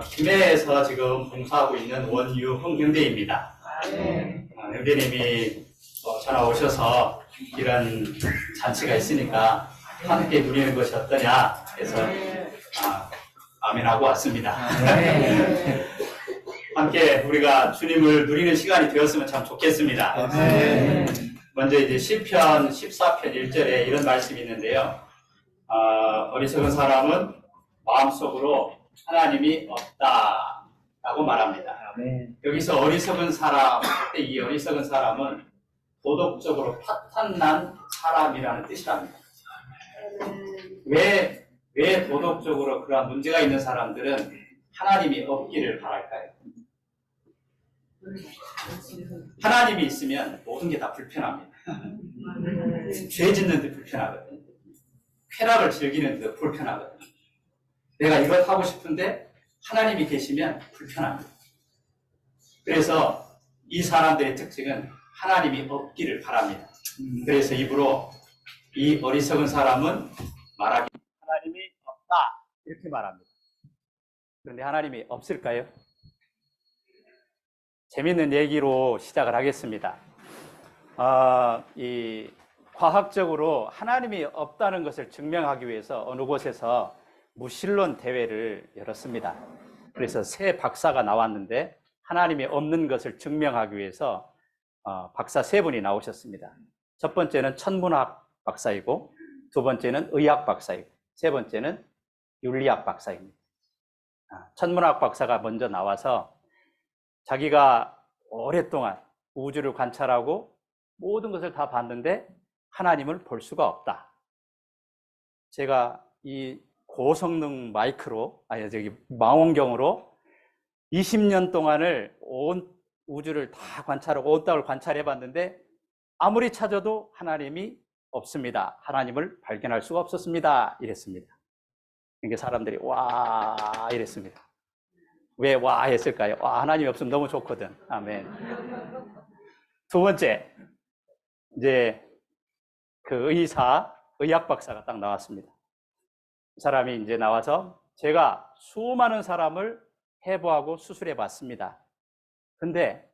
김해에서 지금 봉사하고 있는 원유흥 형제입니다. 형제님이 전화 오셔서 이런 잔치가 있으니까 함께 누리는 것이 어떠냐 해서 아멘하고 왔습니다. 함께 우리가 주님을 누리는 시간이 되었으면 참 좋겠습니다. 먼저 이제 시편 14편 1절에 이런 말씀이 있는데요. 어리석은 사람은 마음속으로 하나님이 없다라고 말합니다. 여기서 어리석은 사람, 그때 이 어리석은 사람은 도덕적으로 파탄난 사람이라는 뜻이랍니다. 왜 도덕적으로 그런 문제가 있는 사람들은 하나님이 없기를 바랄까요? 하나님이 있으면 모든 게 다 불편합니다. 죄 짓는 데 불편하거든요. 쾌락을 즐기는 데 불편하거든요. 내가 이걸 하고 싶은데 하나님이 계시면 불편합니다. 그래서 이 사람들의 특징은 하나님이 없기를 바랍니다. 그래서 입으로 이 어리석은 사람은 말하기 하나님이 없다 이렇게 말합니다. 그런데 하나님이 없을까요? 재밌는 얘기로 시작을 하겠습니다. 이 과학적으로 하나님이 없다는 것을 증명하기 위해서 어느 곳에서 무신론 대회를 열었습니다. 그래서 세 박사가 나왔는데 하나님이 없는 것을 증명하기 위해서 박사 세 분이 나오셨습니다. 첫 번째는 천문학 박사이고, 두 번째는 의학 박사이고, 세 번째는 윤리학 박사입니다. 천문학 박사가 먼저 나와서 자기가 오랫동안 우주를 관찰하고 모든 것을 다 봤는데 하나님을 볼 수가 없다. 제가 이 고성능 마이크로, 망원경으로 20년 동안을 온 우주를 다 관찰하고 온 땅을 관찰해 봤는데 아무리 찾아도 하나님이 없습니다. 하나님을 발견할 수가 없었습니다. 이랬습니다. 그러니까 사람들이 와 이랬습니다. 왜 와 했을까요? 와, 하나님이 없으면 너무 좋거든. 아멘. 두 번째, 이제 그 의학 박사가 딱 나왔습니다. 그 사람이 이제 나와서 제가 수많은 사람을 해부하고 수술해 봤습니다. 근데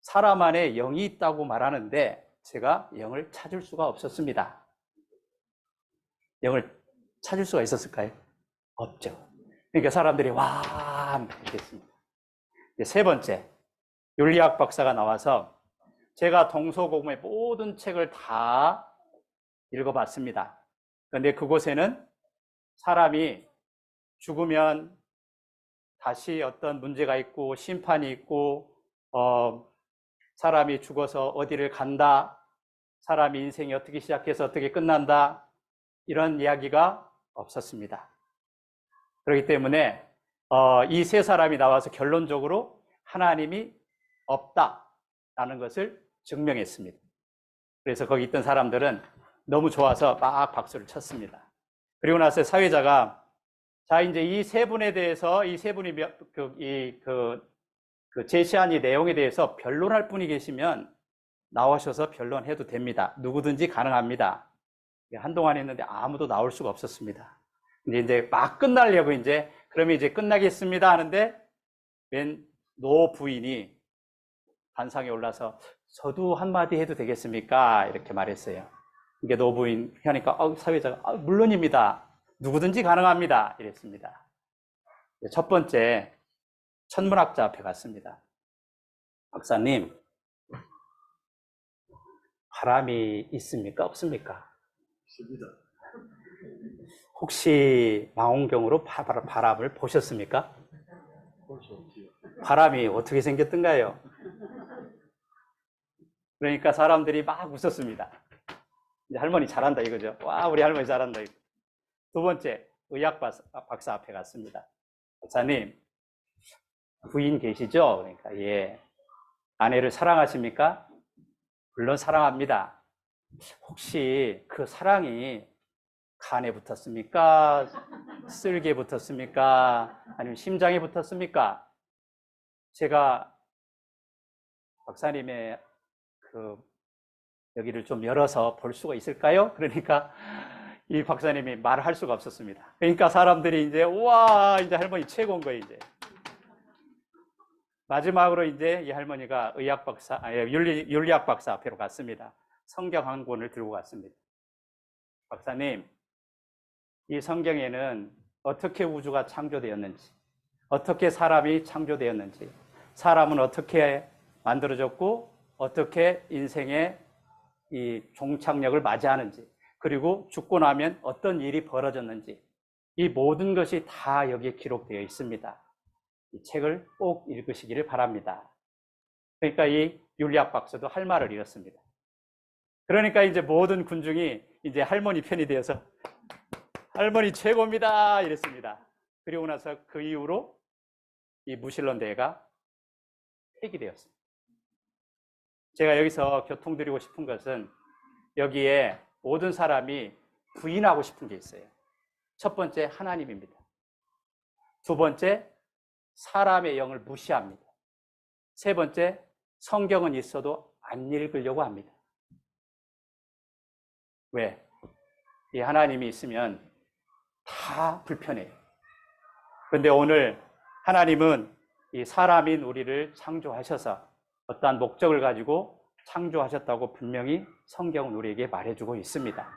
사람 안에 영이 있다고 말하는데 제가 영을 찾을 수가 없었습니다. 영을 찾을 수가 있었을까요? 없죠. 그러니까 사람들이 와 했습니다. 세 번째, 윤리학 박사가 나와서 제가 동서고금의 모든 책을 다 읽어봤습니다. 그런데 그곳에는 사람이 죽으면 다시 어떤 문제가 있고 심판이 있고 사람이 죽어서 어디를 간다, 사람이 인생이 어떻게 시작해서 어떻게 끝난다, 이런 이야기가 없었습니다. 그렇기 때문에 이 세 사람이 나와서 결론적으로 하나님이 없다라는 것을 증명했습니다. 그래서 거기 있던 사람들은 너무 좋아서 막 박수를 쳤습니다. 그리고 나서 사회자가 자, 이제 이 세 분에 대해서 이 세 분이 제시한 이 내용에 대해서 변론할 분이 계시면 나오셔서 변론해도 됩니다. 누구든지 가능합니다. 한동안 했는데 아무도 나올 수가 없었습니다. 근데 이제 막 끝나려고 그러면 이제 끝나겠습니다 하는데 웬 노 부인이 단상에 올라서 저도 한마디 해도 되겠습니까? 이렇게 말했어요. 이게 노 부인 하니까 사회자가 물론입니다. 누구든지 가능합니다. 이랬습니다. 첫 번째, 천문학자 앞에 갔습니다. 박사님, 바람이 있습니까? 없습니까? 있습니다. 혹시 망원경으로 바람을 보셨습니까? 볼 수 없지요. 바람이 어떻게 생겼던가요? 그러니까 사람들이 막 웃었습니다. 이제 할머니 잘한다 이거죠. 와, 우리 할머니 잘한다 이거. 두 번째, 의학 박사 앞에 갔습니다. 박사님, 부인 계시죠? 그러니까 예. 아내를 사랑하십니까? 물론 사랑합니다. 혹시 그 사랑이 간에 붙었습니까? 쓸개에 붙었습니까? 아니면 심장에 붙었습니까? 제가 박사님의 여기를 좀 열어서 볼 수가 있을까요? 그러니까 이 박사님이 말을 할 수가 없었습니다. 그러니까 사람들이 이제 우와 이제 할머니 최고인 거예요. 이제 마지막으로 이제 이 할머니가 의학 박사, 윤리학 박사 앞으로 갔습니다. 성경 한 권을 들고 갔습니다. 박사님, 이 성경에는 어떻게 우주가 창조되었는지, 어떻게 사람이 창조되었는지, 사람은 어떻게 만들어졌고 어떻게 인생의 이 종착역을 맞이하는지, 그리고 죽고 나면 어떤 일이 벌어졌는지, 이 모든 것이 다 여기에 기록되어 있습니다. 이 책을 꼭 읽으시기를 바랍니다. 그러니까 이 윤리학 박사도 할 말을 잃었습니다. 그러니까 이제 모든 군중이 이제 할머니 편이 되어서 할머니 최고입니다 이랬습니다. 그리고 나서 그 이후로 이 무신론 대회가 폐기되었습니다. 제가 여기서 교통드리고 싶은 것은 여기에 모든 사람이 부인하고 싶은 게 있어요. 첫 번째, 하나님입니다. 두 번째, 사람의 영을 무시합니다. 세 번째, 성경은 있어도 안 읽으려고 합니다. 왜? 이 하나님이 있으면 다 불편해요. 그런데 오늘 하나님은 이 사람인 우리를 창조하셔서 어떠한 목적을 가지고 창조하셨다고 분명히 성경은 우리에게 말해주고 있습니다.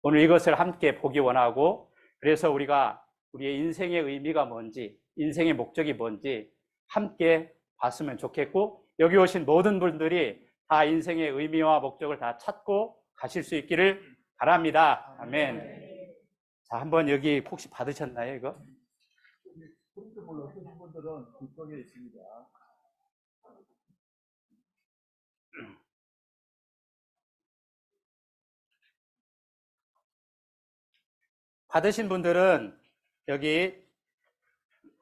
오늘 이것을 함께 보기 원하고, 그래서 우리가 우리의 인생의 의미가 뭔지, 인생의 목적이 뭔지 함께 봤으면 좋겠고, 여기 오신 모든 분들이 다 인생의 의미와 목적을 다 찾고 가실 수 있기를 바랍니다. 아멘. 자, 한번 여기 혹시 받으셨나요, 이거? 포인트볼 어떤 분들은 뒷방에 있습니다. 받으신 분들은 여기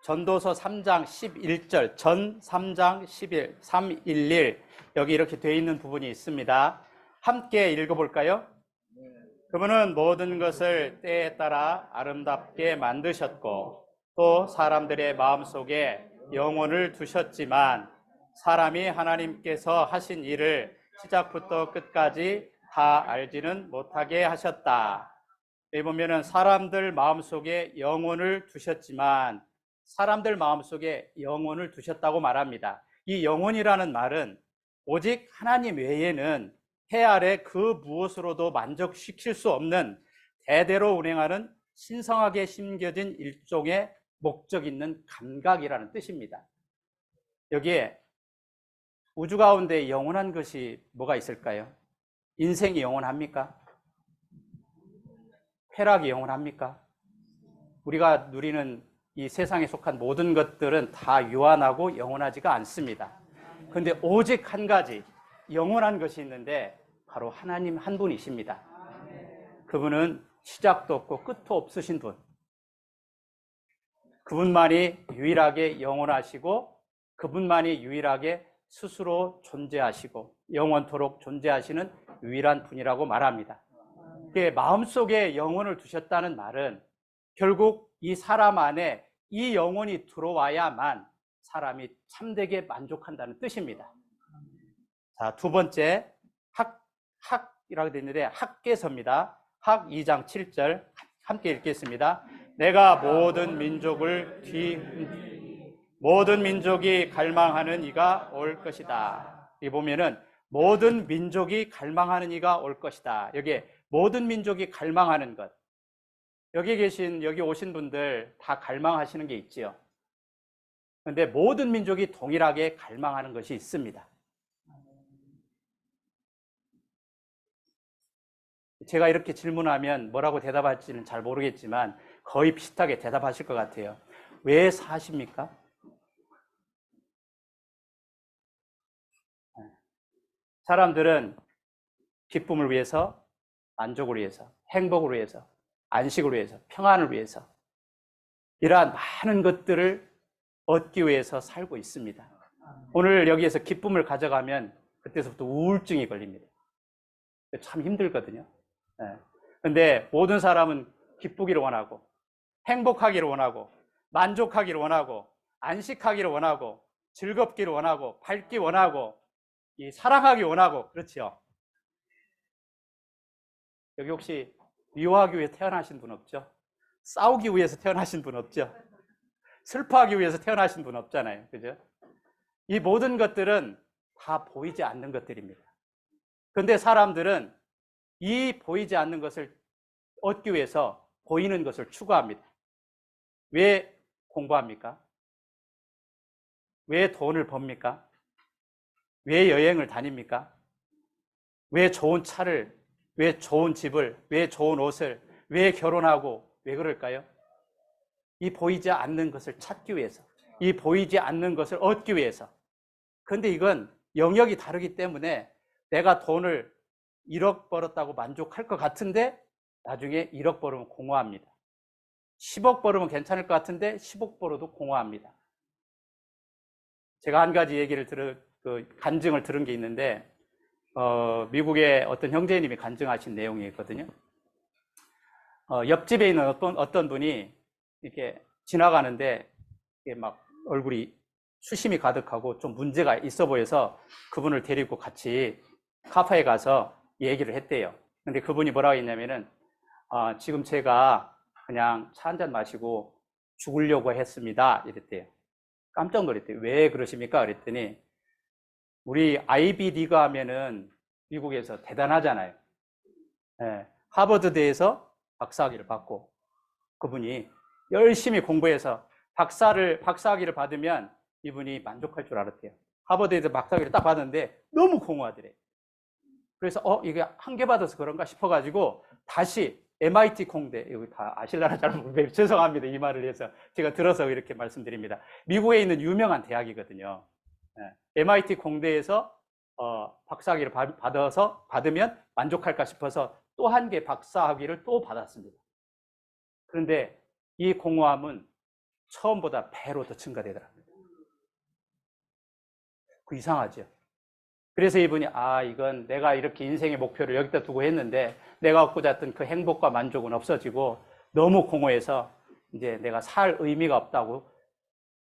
전도서 3장 11절, 전 3장 11, 311 여기 이렇게 되어 있는 부분이 있습니다. 함께 읽어볼까요? 그분은 모든 것을 때에 따라 아름답게 만드셨고 또 사람들의 마음속에 영혼을 두셨지만 사람이 하나님께서 하신 일을 시작부터 끝까지 다 알지는 못하게 하셨다. 여기 보면은 사람들 마음속에 영혼을 두셨지만, 사람들 마음속에 영혼을 두셨다고 말합니다. 이 영혼이라는 말은 오직 하나님 외에는 해 아래 그 무엇으로도 만족시킬 수 없는 대대로 운행하는 신성하게 심겨진 일종의 목적 있는 감각이라는 뜻입니다. 여기에 우주 가운데 영원한 것이 뭐가 있을까요? 인생이 영원합니까? 쾌락이 영원합니까? 우리가 누리는 이 세상에 속한 모든 것들은 다 유한하고 영원하지가 않습니다. 그런데 오직 한 가지 영원한 것이 있는데 바로 하나님 한 분이십니다. 그분은 시작도 없고 끝도 없으신 분. 그분만이 유일하게 영원하시고 그분만이 유일하게 스스로 존재하시고 영원토록 존재하시는 유일한 분이라고 말합니다. 마음속에 영혼을 두셨다는 말은 결국 이 사람 안에 이 영혼이 들어와야만 사람이 참되게 만족한다는 뜻입니다. 자, 두 번째, 학이라고 되어 있는데 학개서입니다. 학 2장 7절 함께 읽겠습니다. 내가 모든 민족이 갈망하는 이가 올 것이다. 이 보면은 모든 민족이 갈망하는 이가 올 것이다. 여기에 모든 민족이 갈망하는 것. 여기 오신 분들 다 갈망하시는 게 있지요. 그런데 모든 민족이 동일하게 갈망하는 것이 있습니다. 제가 이렇게 질문하면 뭐라고 대답할지는 잘 모르겠지만 거의 비슷하게 대답하실 것 같아요. 왜 사십니까? 사람들은 기쁨을 위해서, 만족을 위해서, 행복을 위해서, 안식을 위해서, 평안을 위해서 이러한 많은 것들을 얻기 위해서 살고 있습니다. 오늘 여기에서 기쁨을 가져가면 그때서부터 우울증이 걸립니다. 참 힘들거든요. 그런데 모든 사람은 기쁘기를 원하고 행복하기를 원하고 만족하기를 원하고 안식하기를 원하고 즐겁기를 원하고 밝기 원하고 사랑하기 원하고 그렇지요. 여기 혹시 미워하기 위해 태어나신 분 없죠? 싸우기 위해서 태어나신 분 없죠? 슬퍼하기 위해서 태어나신 분 없잖아요. 그죠? 이 모든 것들은 다 보이지 않는 것들입니다. 그런데 사람들은 이 보이지 않는 것을 얻기 위해서 보이는 것을 추구합니다. 왜 공부합니까? 왜 돈을 법니까? 왜 여행을 다닙니까? 왜 좋은 차를, 왜 좋은 집을, 왜 좋은 옷을, 왜 결혼하고, 왜 그럴까요? 이 보이지 않는 것을 찾기 위해서, 이 보이지 않는 것을 얻기 위해서. 그런데 이건 영역이 다르기 때문에 내가 돈을 1억 벌었다고 만족할 것 같은데 나중에 1억 벌으면 공허합니다. 10억 벌으면 괜찮을 것 같은데 10억 벌어도 공허합니다. 제가 한 가지 얘기를 간증을 들은 게 있는데, 미국의 어떤 형제님이 간증하신 내용이 있거든요. 옆집에 있는 어떤 분이 이렇게 지나가는데, 이게 막 얼굴이 수심이 가득하고 좀 문제가 있어 보여서 그분을 데리고 같이 카페에 가서 얘기를 했대요. 근데 그분이 뭐라고 했냐면은, 지금 제가 그냥 차 한잔 마시고 죽으려고 했습니다. 이랬대요. 깜짝 놀랐대요. 왜 그러십니까? 그랬더니, 우리 아이비 리그 하면은 미국에서 대단하잖아요. 예, 하버드대에서 박사학위를 받고 그분이 열심히 공부해서 박사학위를 받으면 이분이 만족할 줄 알았대요. 하버드에서 박사학위를 딱 받았는데 너무 공허하더래. 그래서 이게 한 개 받아서 그런가 싶어가지고 다시 MIT 공대, 여기 다 아실라나 잘 모르겠어요. 죄송합니다. 이 말을 해서 제가 들어서 이렇게 말씀드립니다. 미국에 있는 유명한 대학이거든요. MIT 공대에서 박사학위를 받으면 만족할까 싶어서 또 한 개 박사학위를 또 받았습니다. 그런데 이 공허함은 처음보다 배로 더 증가되더랍니다. 그 이상하죠. 그래서 이분이 이건 내가 이렇게 인생의 목표를 여기다 두고 했는데 내가 얻고자 했던 그 행복과 만족은 없어지고 너무 공허해서 이제 내가 살 의미가 없다고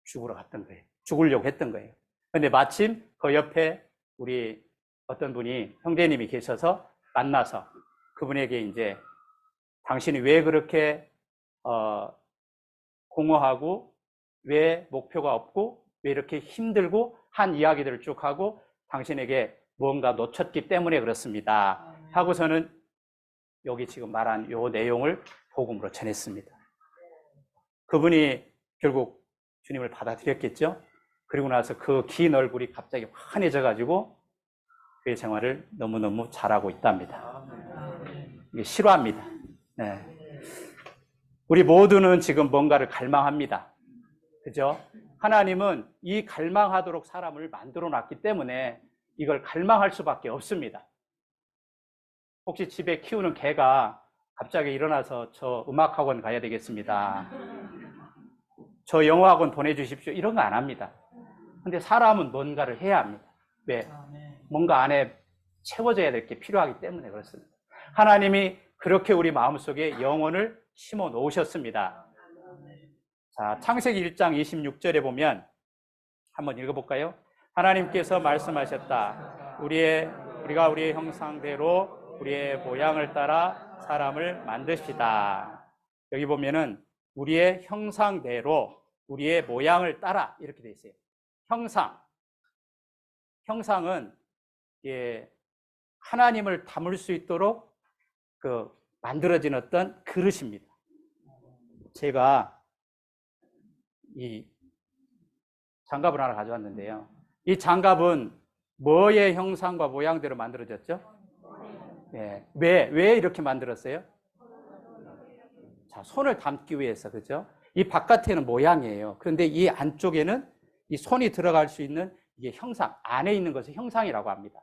죽으러 갔던 거예요. 죽으려고 했던 거예요. 근데 마침 그 옆에 우리 어떤 분이 형제님이 계셔서 만나서 그분에게 이제 당신이 왜 그렇게 공허하고 왜 목표가 없고 왜 이렇게 힘들고 한 이야기들을 쭉 하고 당신에게 무언가 놓쳤기 때문에 그렇습니다. 하고서는 여기 지금 말한 요 내용을 복음으로 전했습니다. 그분이 결국 주님을 받아들였겠죠. 그리고 나서 그 긴 얼굴이 갑자기 환해져가지고 그의 생활을 너무너무 잘하고 있답니다. 이게 실화입니다. 네. 우리 모두는 지금 뭔가를 갈망합니다. 그죠? 하나님은 이 갈망하도록 사람을 만들어 놨기 때문에 이걸 갈망할 수밖에 없습니다. 혹시 집에 키우는 개가 갑자기 일어나서 저 음악학원 가야 되겠습니다, 저 영어학원 보내주십시오, 이런 거 안 합니다. 근데 사람은 뭔가를 해야 합니다. 왜? 뭔가 안에 채워져야 될 게 필요하기 때문에 그렇습니다. 하나님이 그렇게 우리 마음속에 영혼을 심어 놓으셨습니다. 자, 창세기 1장 26절에 보면 한번 읽어볼까요? 하나님께서 말씀하셨다. 우리가 우리의 형상대로 우리의 모양을 따라 사람을 만드시다. 여기 보면은 우리의 형상대로 우리의 모양을 따라 이렇게 돼 있어요. 형상은 하나님을 담을 수 있도록 만들어진 어떤 그릇입니다. 제가 이 장갑을 하나 가져왔는데요. 이 장갑은 뭐의 형상과 모양대로 만들어졌죠? 네. 왜 이렇게 만들었어요? 자, 손을 담기 위해서, 그죠? 이 바깥에는 모양이에요. 그런데 이 안쪽에는 이 손이 들어갈 수 있는 이게 형상, 안에 있는 것을 형상이라고 합니다.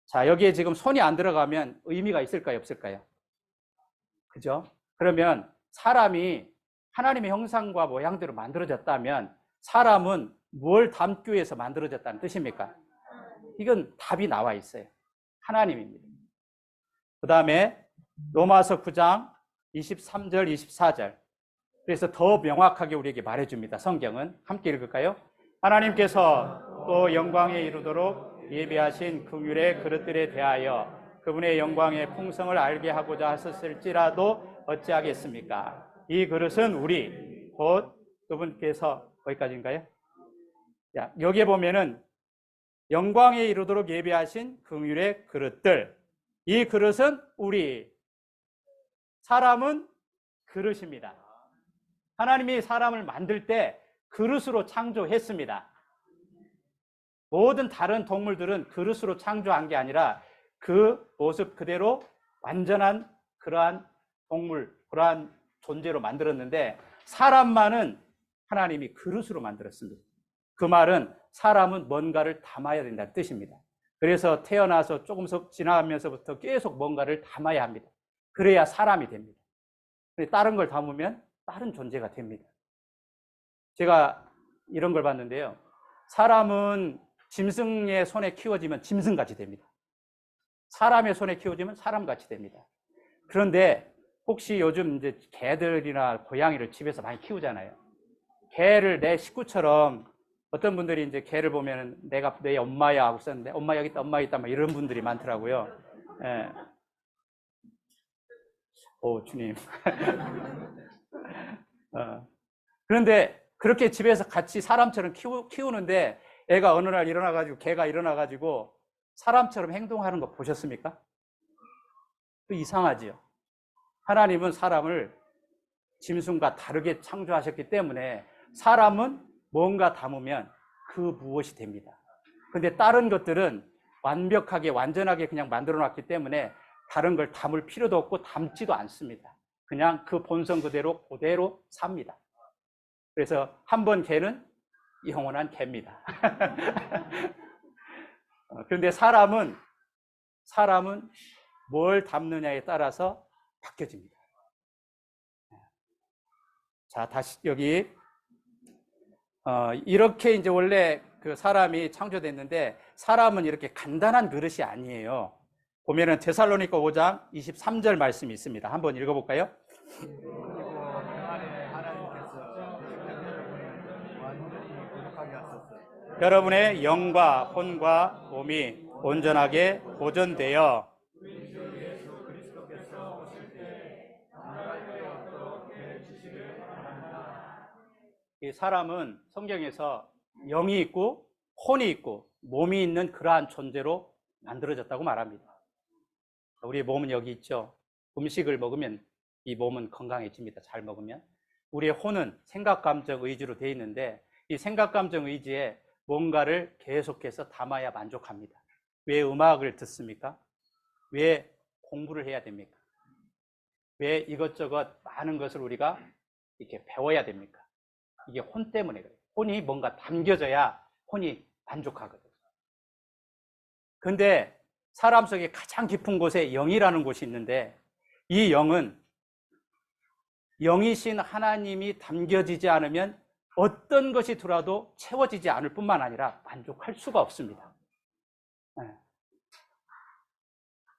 자, 여기에 지금 손이 안 들어가면 의미가 있을까요, 없을까요? 그죠? 그러면 사람이 하나님의 형상과 모양대로 만들어졌다면 사람은 뭘 담기 위해서 만들어졌다는 뜻입니까? 이건 답이 나와 있어요. 하나님입니다. 그 다음에 로마서 9장 23절, 24절. 그래서 더 명확하게 우리에게 말해줍니다. 성경은 함께 읽을까요? 하나님께서 또 영광에 이르도록 예비하신 긍휼의 그릇들에 대하여 그분의 영광의 풍성을 알게 하고자 하셨을지라도 어찌하겠습니까? 이 그릇은 우리 곧 그분께서 거기까지인가요? 자, 여기에 보면은 영광에 이르도록 예비하신 긍휼의 그릇들. 이 그릇은 우리, 사람은 그릇입니다. 하나님이 사람을 만들 때 그릇으로 창조했습니다. 모든 다른 동물들은 그릇으로 창조한 게 아니라 그 모습 그대로 완전한 그러한 동물, 그러한 존재로 만들었는데, 사람만은 하나님이 그릇으로 만들었습니다. 그 말은 사람은 뭔가를 담아야 된다는 뜻입니다. 그래서 태어나서 조금 지나가면서부터 계속 뭔가를 담아야 합니다. 그래야 사람이 됩니다. 다른 걸 담으면 다른 존재가 됩니다. 제가 이런 걸 봤는데요. 사람은 짐승의 손에 키워지면 짐승같이 됩니다. 사람의 손에 키워지면 사람같이 됩니다. 그런데 혹시 요즘 이제 개들이나 고양이를 집에서 많이 키우잖아요. 개를 내 식구처럼, 어떤 분들이 이제 개를 보면 내가 내 엄마야 하고 썼는데, 엄마 여기 있다, 엄마 여기 있다, 막 이런 분들이 많더라고요. 예. 오, 주님. 그런데 그렇게 집에서 같이 사람처럼 키우는데 애가 어느 날 일어나가지고, 개가 일어나가지고 사람처럼 행동하는 거 보셨습니까? 이상하지요. 하나님은 사람을 짐승과 다르게 창조하셨기 때문에 사람은 뭔가 담으면 그 무엇이 됩니다. 근데 다른 것들은 완벽하게, 완전하게 그냥 만들어 놨기 때문에 다른 걸 담을 필요도 없고 담지도 않습니다. 그냥 그 본성 그대로 삽니다. 그래서 한 번 개는 영원한 개입니다. 그런데 사람은 뭘 담느냐에 따라서 바뀌어집니다. 자, 다시 여기 이렇게 이제 원래 그 사람이 창조됐는데, 사람은 이렇게 간단한 그릇이 아니에요. 보면은 데살로니가 5장 23절 말씀이 있습니다. 한번 읽어볼까요? 여러분의 영과 혼과 몸이 온전하게 보존되어 이 사람은 성경에서 영이 있고 혼이 있고 몸이 있는 그러한 존재로 만들어졌다고 말합니다. 우리의 몸은 여기 있죠. 음식을 먹으면 이 몸은 건강해집니다. 잘 먹으면. 우리의 혼은 생각, 감정, 의지로 되어 있는데, 이 생각, 감정, 의지에 뭔가를 계속해서 담아야 만족합니다. 왜 음악을 듣습니까? 왜 공부를 해야 됩니까? 왜 이것저것 많은 것을 우리가 이렇게 배워야 됩니까? 이게 혼 때문에 그래요. 혼이 뭔가 담겨져야 혼이 만족하거든요. 근데 사람 속에 가장 깊은 곳에 영이라는 곳이 있는데, 이 영은 영이신 하나님이 담겨지지 않으면 어떤 것이 들어와도 채워지지 않을 뿐만 아니라 만족할 수가 없습니다.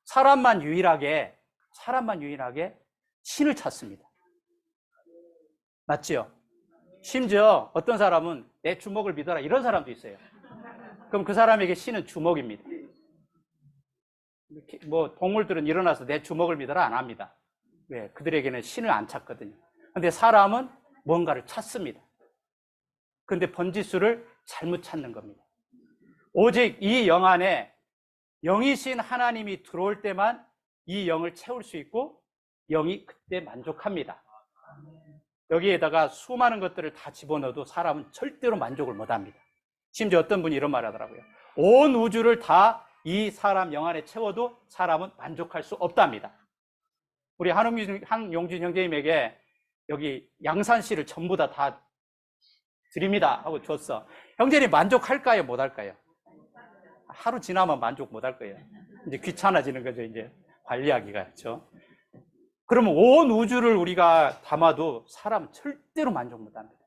사람만 유일하게 신을 찾습니다. 맞지요? 심지어 어떤 사람은 내 주먹을 믿어라, 이런 사람도 있어요. 그럼 그 사람에게 신은 주먹입니다. 뭐 동물들은 일어나서 내 주먹을 믿어라 안 합니다. 왜? 그들에게는 신을 안 찾거든요. 근데 사람은 뭔가를 찾습니다. 근데 번지수를 잘못 찾는 겁니다. 오직 이 영 안에 영이신 하나님이 들어올 때만 이 영을 채울 수 있고, 영이 그때 만족합니다. 여기에다가 수많은 것들을 다 집어넣어도 사람은 절대로 만족을 못합니다. 심지어 어떤 분이 이런 말 하더라고요. 온 우주를 다 이 사람 영 안에 채워도 사람은 만족할 수 없답니다. 우리 한용준 형제님에게 여기 양산씨를 전부 다 드립니다 하고 줬어. 형제님 만족할까요? 못할까요? 하루 지나면 만족 못할 거예요. 이제 귀찮아지는 거죠. 이제 관리하기가. 그렇죠? 그러면 온 우주를 우리가 담아도 사람은 절대로 만족 못합니다.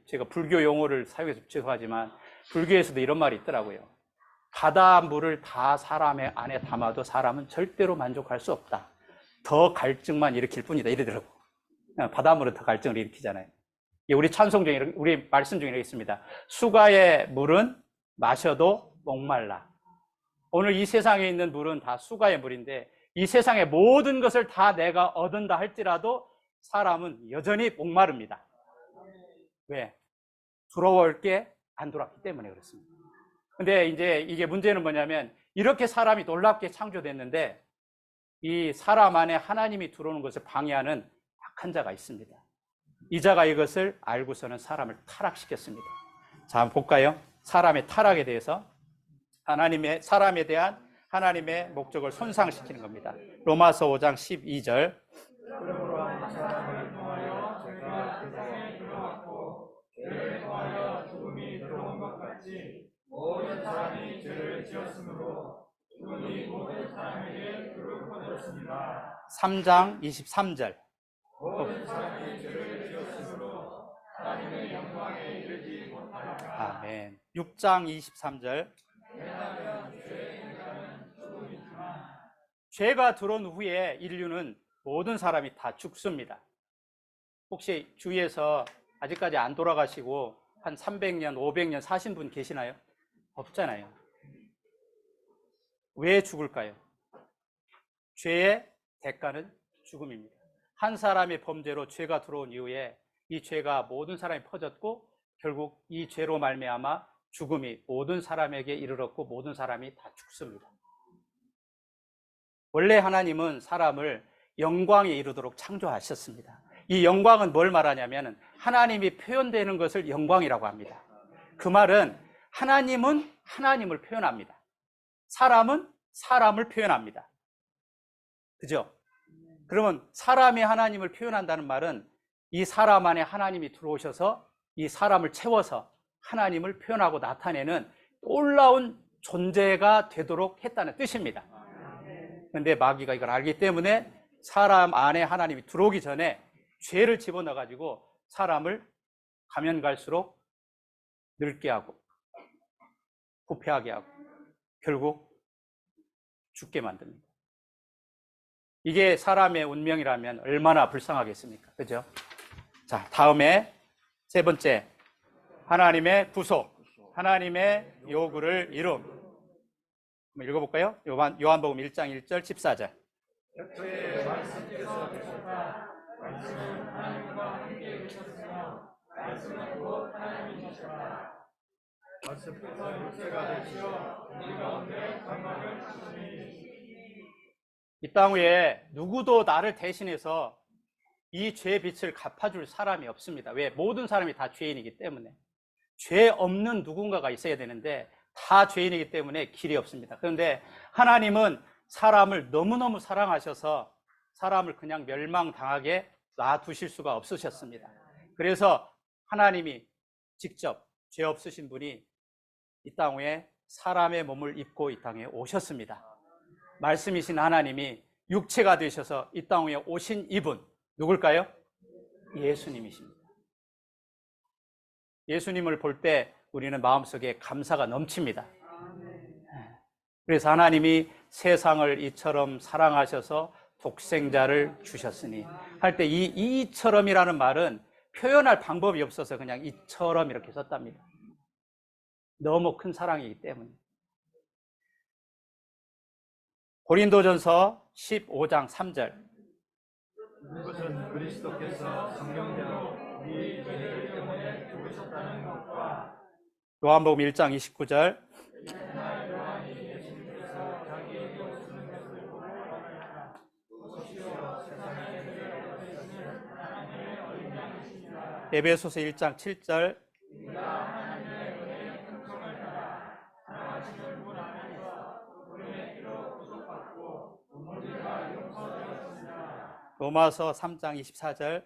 제가 불교 용어를 사용해서 죄송하지만 불교에서도 이런 말이 있더라고요. 바닷물을 다 사람의 안에 담아도 사람은 절대로 만족할 수 없다. 더 갈증만 일으킬 뿐이다. 이러더라고. 바닷물은 더 갈증을 일으키잖아요. 우리 찬송 중에, 우리 말씀 중에 이렇게 있습니다. 수가의 물은 마셔도 목말라. 오늘 이 세상에 있는 물은 다 수가의 물인데 이 세상의 모든 것을 다 내가 얻은다 할지라도 사람은 여전히 목마릅니다. 왜? 들어올 게 안 들어왔기 때문에 그렇습니다. 근데 이제 이게 문제는 뭐냐면 이렇게 사람이 놀랍게 창조됐는데 이 사람 안에 하나님이 들어오는 것을 방해하는 악한 자가 있습니다. 이 자가 이것을 알고서는 사람을 타락시켰습니다. 자, 한번 볼까요? 사람의 타락에 대해서 사람에 대한 하나님의 목적을 손상시키는 겁니다. 로마서 5장 12절. 모든 사람이 죄를 지었으므로 죽음이 모든 사람에게 그를 퍼졌습니다. 3장 23절. 모든 사람이 죄를 지었으므로 하나님의 영광에 이르지 못하리라. 아멘. 6장 23절. 죄가 들어온 후에 인류는 모든 사람이 다 죽습니다. 혹시 주위에서 아직까지 안 돌아가시고 한 300년, 500년 사신 분 계시나요? 없잖아요. 왜 죽을까요? 죄의 대가는 죽음입니다. 한 사람의 범죄로 죄가 들어온 이후에 이 죄가 모든 사람이 퍼졌고 결국 이 죄로 말미암아 죽음이 모든 사람에게 이르렀고 모든 사람이 다 죽습니다. 원래 하나님은 사람을 영광에 이르도록 창조하셨습니다. 이 영광은 뭘 말하냐면 하나님이 표현되는 것을 영광이라고 합니다. 그 말은 하나님은 하나님을 표현합니다. 사람은 사람을 표현합니다. 그죠? 그러면 사람이 하나님을 표현한다는 말은 이 사람 안에 하나님이 들어오셔서 이 사람을 채워서 하나님을 표현하고 나타내는 놀라운 존재가 되도록 했다는 뜻입니다. 그런데 마귀가 이걸 알기 때문에 사람 안에 하나님이 들어오기 전에 죄를 집어넣어가지고 사람을 가면 갈수록 늙게 하고 부패하게 하고 결국 죽게 만듭니다. 이게 사람의 운명이라면 얼마나 불쌍하겠습니까? 그죠? 자, 다음에 세 번째, 하나님의 구속, 하나님의 요구를 이룸. 한번 읽어볼까요? 요한복음 1장 1절 14절. 애초에 말씀께서 계셨다. 말씀은 하나님과 함께 계셨으며 말씀은 곧 하나님이셨다. 말씀께서 육체가 되시어 우리 가운데 장막을 주시니. 이 땅 위에 누구도 나를 대신해서 이 죄의 빚을 갚아줄 사람이 없습니다. 왜? 모든 사람이 다 죄인이기 때문에. 죄 없는 누군가가 있어야 되는데 다 죄인이기 때문에 길이 없습니다. 그런데 하나님은 사람을 너무너무 사랑하셔서 사람을 그냥 멸망당하게 놔두실 수가 없으셨습니다. 그래서 하나님이 직접 죄 없으신 분이 이 땅 위에 사람의 몸을 입고 이 땅에 오셨습니다. 말씀이신 하나님이 육체가 되셔서 이 땅 위에 오신 이분 누굴까요? 예수님이십니다. 예수님을 볼 때 우리는 마음속에 감사가 넘칩니다. 그래서 하나님이 세상을 이처럼 사랑하셔서 독생자를 주셨으니 할 때 이 이처럼이라는 말은 표현할 방법이 없어서 그냥 이처럼 이렇게 썼답니다. 너무 큰 사랑이기 때문에. 고린도전서 15장 3절. 이것은 그리스도께서 성령대로 우리 죄들 때문에 죽으셨다는 것과 요한복음 1장 29절. 에베소서 1장 7절. 로마서 3장 24절.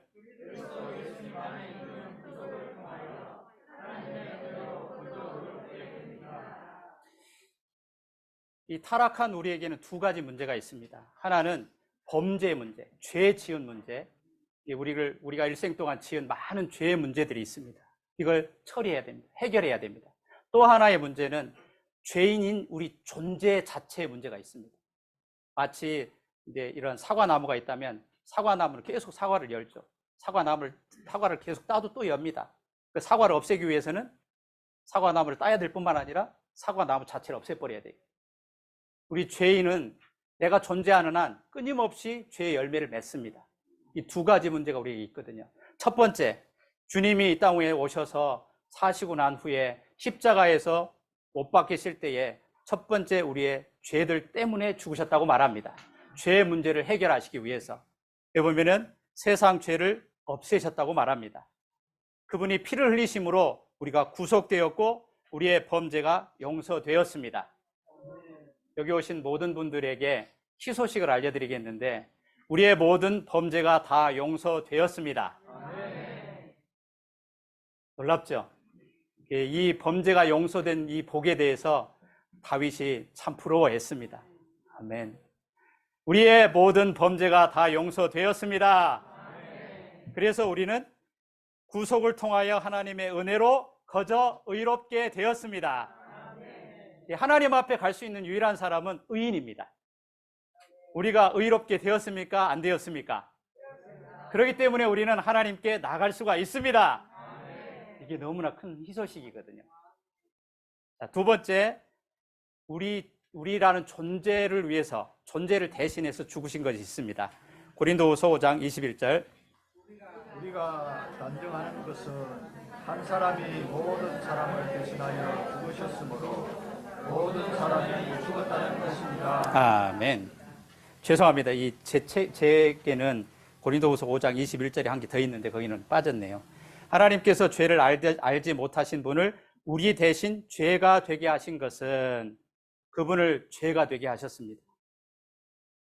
이 타락한 우리에게는 두 가지 문제가 있습니다. 하나는 범죄의 문제, 죄 지은 문제. 우리가 일생 동안 지은 많은 죄의 문제들이 있습니다. 이걸 처리해야 됩니다. 해결해야 됩니다. 또 하나의 문제는 죄인인 우리 존재 자체의 문제가 있습니다. 마치 이제 이런 사과나무가 있다면 사과나무는 계속 사과를 열죠. 사과를 계속 따도 또 엽니다. 그 사과를 없애기 위해서는 사과나무를 따야 될 뿐만 아니라 사과나무 자체를 없애버려야 돼요. 우리 죄인은 내가 존재하는 한 끊임없이 죄의 열매를 맺습니다. 이 두 가지 문제가 우리에게 있거든요. 첫 번째, 주님이 이 땅 위에 오셔서 사시고 난 후에 십자가에서 못 박히실 때에 첫 번째 우리의 죄들 때문에 죽으셨다고 말합니다. 죄의 문제를 해결하시기 위해서. 여기 보면은 세상 죄를 없애셨다고 말합니다. 그분이 피를 흘리심으로 우리가 구속되었고 우리의 범죄가 용서되었습니다. 여기 오신 모든 분들에게 희소식을 알려드리겠는데 우리의 모든 범죄가 다 용서되었습니다. 놀랍죠? 이 범죄가 용서된 이 복에 대해서 다윗이 참 부러워했습니다. 아멘. 우리의 모든 범죄가 다 용서되었습니다. 그래서 우리는 구속을 통하여 하나님의 은혜로 거저 의롭게 되었습니다. 하나님 앞에 갈 수 있는 유일한 사람은 의인입니다. 우리가 의롭게 되었습니까? 안 되었습니까? 그렇기 때문에 우리는 하나님께 나갈 수가 있습니다. 이게 너무나 큰 희소식이거든요. 자, 두 번째, 우리라는 존재를 위해서, 존재를 대신해서 죽으신 것이 있습니다. 고린도후서 5장 21절. 우리가 단정하는 것은 한 사람이 모든 사람을 대신하여 죽으셨으므로 모든 사람이 죽었다는 것입니다. 아멘. 죄송합니다. 제게는 고린도후서 5장 21절에 한 개 더 있는데 거기는 빠졌네요. 하나님께서 죄를 알지 못하신 분을 우리 대신 죄가 되게 하신 것은 그분을 죄가 되게 하셨습니다.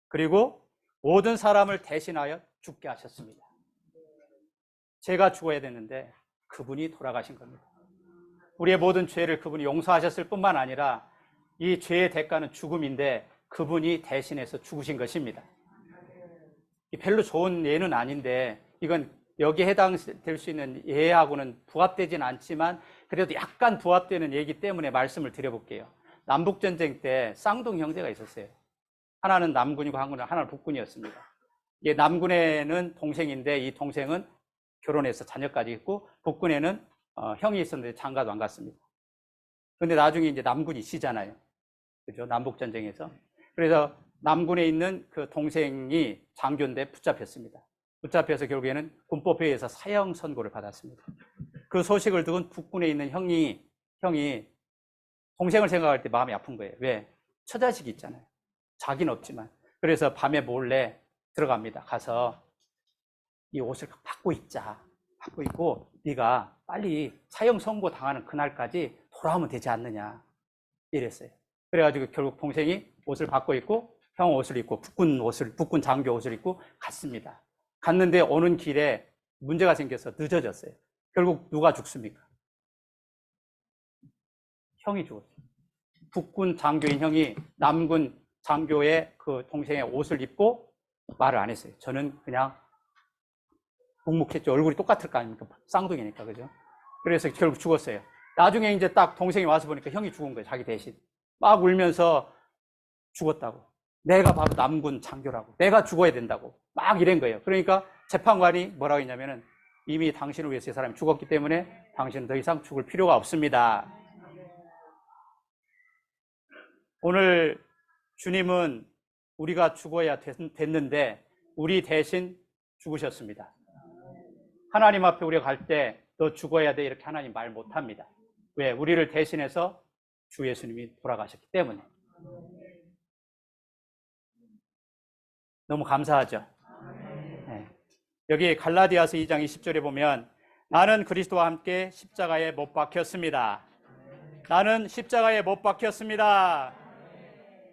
그리고 모든 사람을 대신하여 죽게 하셨습니다. 제가 죽어야 되는데 그분이 돌아가신 겁니다. 우리의 모든 죄를 그분이 용서하셨을 뿐만 아니라 이 죄의 대가는 죽음인데 그분이 대신해서 죽으신 것입니다. 별로 좋은 예는 아닌데 이건 여기에 해당될 수 있는 예하고는 부합되진 않지만 그래도 약간 부합되는 예이기 때문에 말씀을 드려볼게요. 남북전쟁 때 쌍둥이 형제가 있었어요. 하나는 남군이고 하나는 북군이었습니다. 이 남군에는 동생인데 이 동생은 결혼해서 자녀까지 있고 북군에는 형이 있었는데 장가도 안 갔습니다. 그런데 나중에 이제 남군이 지잖아요. 그죠? 남북전쟁에서. 그래서 남군에 있는 그 동생이 장교인데 붙잡혔습니다. 붙잡혀서 결국에는 군법회의에서 사형 선고를 받았습니다. 그 소식을 듣은 북군에 있는 형이 동생을 생각할 때 마음이 아픈 거예요. 왜? 처자식이 있잖아요. 자기는 없지만. 그래서 밤에 몰래 들어갑니다. 가서 이 옷을 받고 있자. 받고 있고 네가 빨리 사형 선고 당하는 그날까지 돌아오면 되지 않느냐. 이랬어요. 그래가지고 결국 동생이 옷을 받고 있고 형 옷을 입고 북군 장교 옷을 입고 갔습니다. 갔는데 오는 길에 문제가 생겨서 늦어졌어요. 결국 누가 죽습니까? 형이 죽었어요. 북군 장교인 형이 남군 장교의 그 동생의 옷을 입고 말을 안 했어요. 저는 그냥 묵묵했죠. 얼굴이 똑같을 거 아닙니까? 쌍둥이니까, 그죠? 그래서 결국 죽었어요. 나중에 이제 딱 동생이 와서 보니까 형이 죽은 거예요. 자기 대신. 막 울면서 죽었다고. 내가 바로 남군 장교라고. 내가 죽어야 된다고. 막 이런 거예요. 그러니까 재판관이 뭐라고 했냐면은 이미 당신을 위해서 이 사람이 죽었기 때문에 당신은 더 이상 죽을 필요가 없습니다. 오늘 주님은 우리가 죽어야 됐는데 우리 대신 죽으셨습니다. 하나님 앞에 우리가 갈 때 너 죽어야 돼 이렇게 하나님 말 못합니다. 왜? 우리를 대신해서 주 예수님이 돌아가셨기 때문에. 너무 감사하죠. 네. 여기 갈라디아서 2장 20절에 보면 나는 그리스도와 함께 십자가에 못 박혔습니다. 나는 십자가에 못 박혔습니다.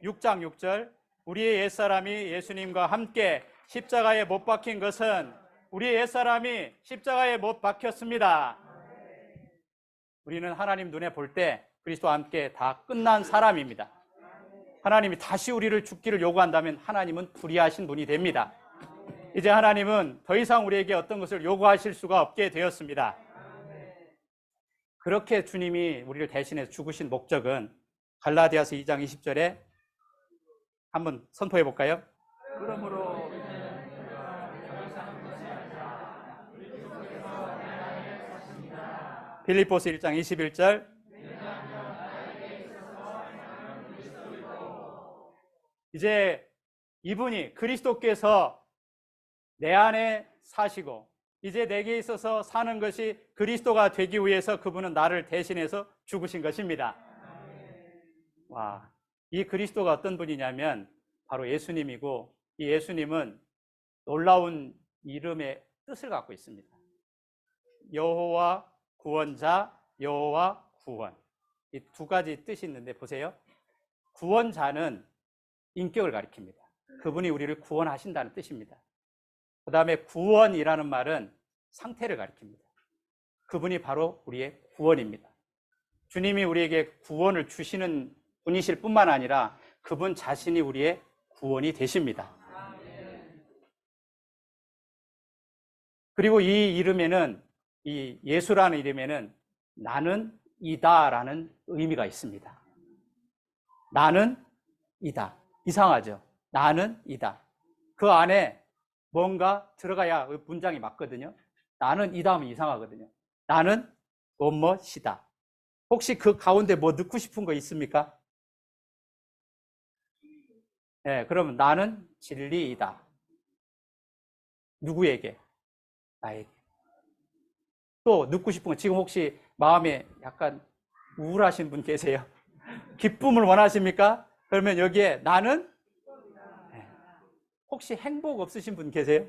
6장 6절 우리의 옛사람이 예수님과 함께 십자가에 못 박힌 것은 우리의 옛사람이 십자가에 못 박혔습니다. 우리는 하나님 눈에 볼 때 그리스도와 함께 다 끝난 사람입니다. 하나님이 다시 우리를 죽기를 요구한다면 하나님은 불의하신 분이 됩니다. 이제 하나님은 더 이상 우리에게 어떤 것을 요구하실 수가 없게 되었습니다. 그렇게 주님이 우리를 대신해서 죽으신 목적은 갈라디아서 2장 20절에 한번 선포해 볼까요? 그러므로 빌립보서 1장 21절 이제 이분이 그리스도께서 내 안에 사시고 이제 내게 있어서 사는 것이 그리스도가 되기 위해서 그분은 나를 대신해서 죽으신 것입니다. 와, 이 그리스도가 어떤 분이냐면 바로 예수님이고, 이 예수님은 놀라운 이름의 뜻을 갖고 있습니다. 여호와 구원자, 여호와 구원. 이 두 가지 뜻이 있는데 보세요. 구원자는 인격을 가리킵니다. 그분이 우리를 구원하신다는 뜻입니다. 그 다음에 구원이라는 말은 상태를 가리킵니다. 그분이 바로 우리의 구원입니다. 주님이 우리에게 구원을 주시는 분이실 뿐만 아니라 그분 자신이 우리의 구원이 되십니다. 그리고 이 이름에는, 이 예수라는 이름에는 나는 이다라는 의미가 있습니다. 나는 이다. 이상하죠? 나는 이다. 그 안에 뭔가 들어가야 문장이 맞거든요. 나는 이다 하면 이상하거든요. 나는 뭐뭐시다. 혹시 그 가운데 뭐 넣고 싶은 거 있습니까? 네, 그러면 나는 진리이다. 누구에게? 나에게. 또 넣고 싶은 거, 지금 혹시 마음에 약간 우울하신 분 계세요? 기쁨을 원하십니까? 그러면 여기에 나는? 네. 혹시 행복 없으신 분 계세요?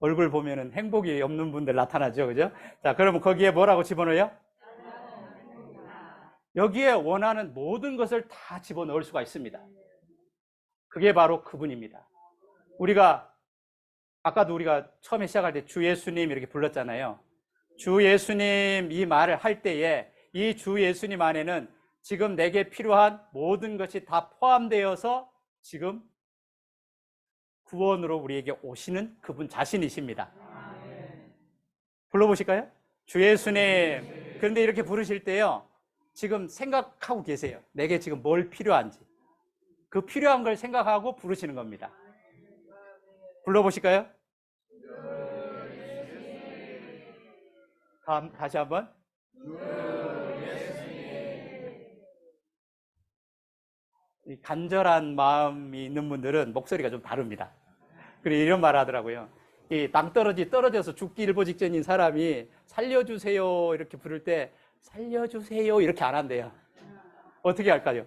얼굴 보면은 행복이 없는 분들 나타나죠, 그죠? 자, 그러면 거기에 뭐라고 집어넣어요? 여기에 원하는 모든 것을 다 집어넣을 수가 있습니다. 그게 바로 그분입니다. 아까도 우리가 처음에 시작할 때 주 예수님 이렇게 불렀잖아요. 주 예수님 이 말을 할 때에 이 주 예수님 안에는 지금 내게 필요한 모든 것이 다 포함되어서 지금 구원으로 우리에게 오시는 그분 자신이십니다. 불러보실까요? 주 예수님. 그런데 이렇게 부르실 때요, 지금 생각하고 계세요. 내게 지금 뭘 필요한지. 그 필요한 걸 생각하고 부르시는 겁니다. 불러보실까요? 다시 한번. 이 간절한 마음이 있는 분들은 목소리가 좀 다릅니다. 그리고 이런 말 하더라고요. 이 떨어져서 죽기 일보 직전인 사람이 살려주세요 이렇게 부를 때 살려주세요 이렇게 안 한대요. 어떻게 할까요?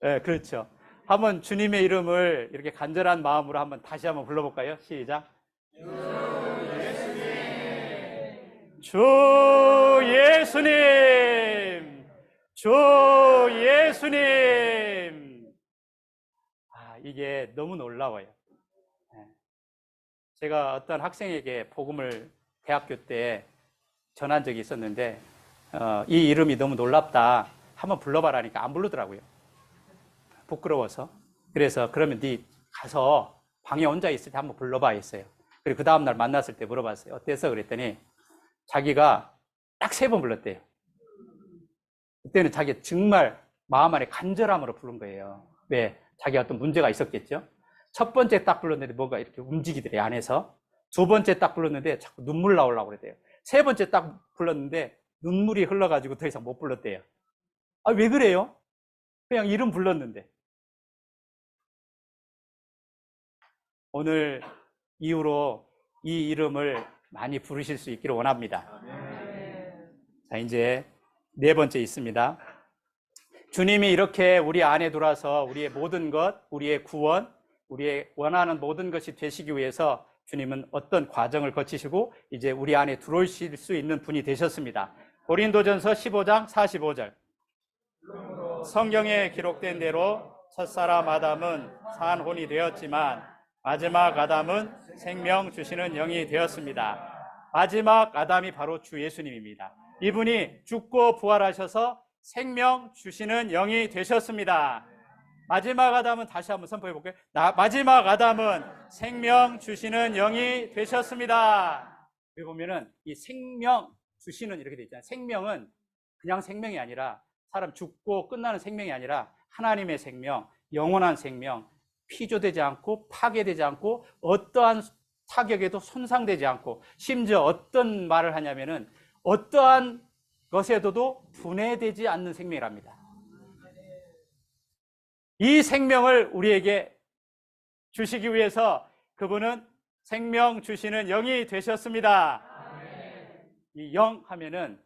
네, 그렇죠. 한번 주님의 이름을 이렇게 간절한 마음으로 한번 다시 한번 불러볼까요? 시작. 주 예수님, 주 예수님. 이게 너무 놀라워요. 제가 어떤 학생에게 복음을 대학교 때 전한 적이 있었는데, 이 이름이 너무 놀랍다. 한번 불러봐라니까 안 부르더라고요. 부끄러워서. 그래서 그러면 네 가서 방에 혼자 있을 때 한번 불러봐 했어요. 그리고 그 다음날 만났을 때 물어봤어요. 어땠어? 그랬더니 자기가 딱 3번 불렀대요. 그때는 자기가 정말 마음 안에 간절함으로 부른 거예요. 왜? 자기가 어떤 문제가 있었겠죠? 첫 번째 딱 불렀는데 뭔가 이렇게 움직이더래, 안에서. 두 번째 딱 불렀는데 자꾸 눈물 나오려고 그랬대요. 세 번째 딱 불렀는데 눈물이 흘러가지고 더 이상 못 불렀대요. 왜 그래요? 그냥 이름 불렀는데. 오늘 이후로 이 이름을 많이 부르실 수 있기를 원합니다. 자, 이제 4번째 있습니다. 주님이 이렇게 우리 안에 들어와서 우리의 모든 것, 우리의 구원, 우리의 원하는 모든 것이 되시기 위해서 주님은 어떤 과정을 거치시고 이제 우리 안에 들어오실 수 있는 분이 되셨습니다. 고린도전서 15장 45절. 성경에 기록된 대로 첫사람 아담은 산혼이 되었지만 마지막 아담은 생명 주시는 영이 되었습니다. 마지막 아담이 바로 주 예수님입니다. 이분이 죽고 부활하셔서 생명 주시는 영이 되셨습니다. 마지막 아담은 다시 한번 선포해 볼게요. 마지막 아담은 생명 주시는 영이 되셨습니다. 여기 보면은 이 생명 주시는 이렇게 돼 있잖아요. 생명은 그냥 생명이 아니라 사람 죽고 끝나는 생명이 아니라 하나님의 생명, 영원한 생명, 피조되지 않고 파괴되지 않고 어떠한 타격에도 손상되지 않고 심지어 어떤 말을 하냐면은 어떠한 것에도 분해되지 않는 생명이랍니다. 이 생명을 우리에게 주시기 위해서 그분은 생명 주시는 영이 되셨습니다. 이 영 하면은